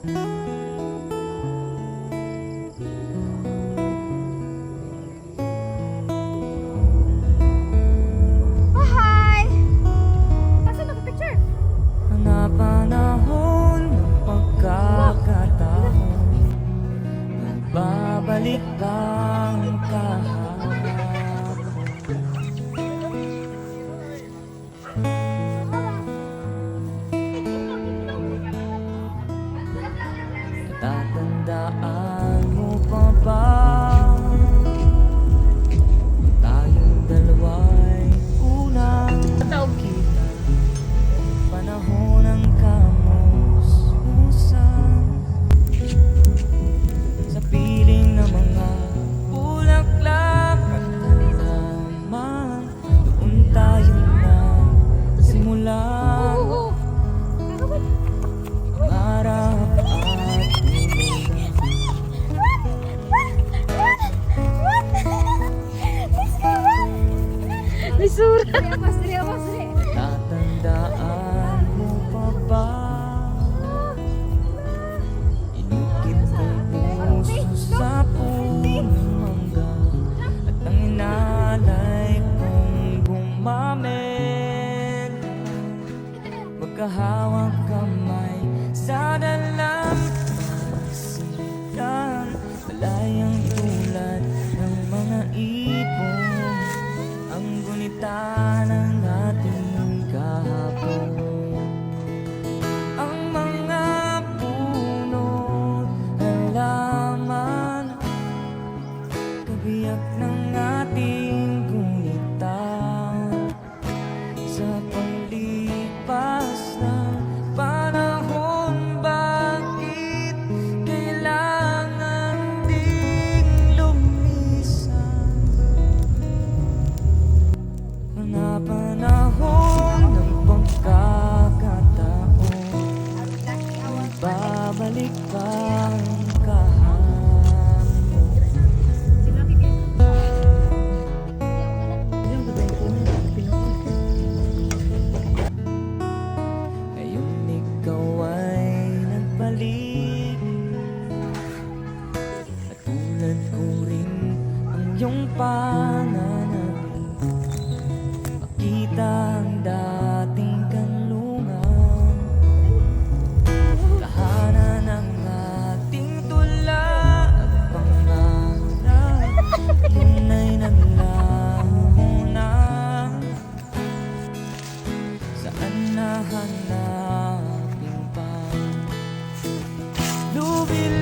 Hi! Asa naka-picture? Napanahon ng pagkakataon, nagbabalik ang kahapon. Natatandaan mo pa ba? Tayong dalawa'y unang nagkita, panahon ng kamustusan, sa piling ng mga bulaklak at halaman. Doon tayo nagsimula, harap at May sura! Dali, tatandaan mo pa ba? Inukit kong puso sa punong mangga, at ang inalay kong gumamit, magkahawak kamay sa dalampasigan, malayang tulad ng mga ibon, ang gunita ng ating kahapon. Ang mga puno't halaman, kabiyak ng ating gunita, sa paglipas ng panahon, bakit kailangan ding lumisan? Mga panahon ng pagkakataon, babalik ang kahapon. Ngayon ikaw ay nagbalik, at tulad ko rin ang iyong pananabik, makita ang dating kanlungan, tahanan ng ating tula at pangarap. Yun ay naglaho na, saan nahanapin pa? Lubi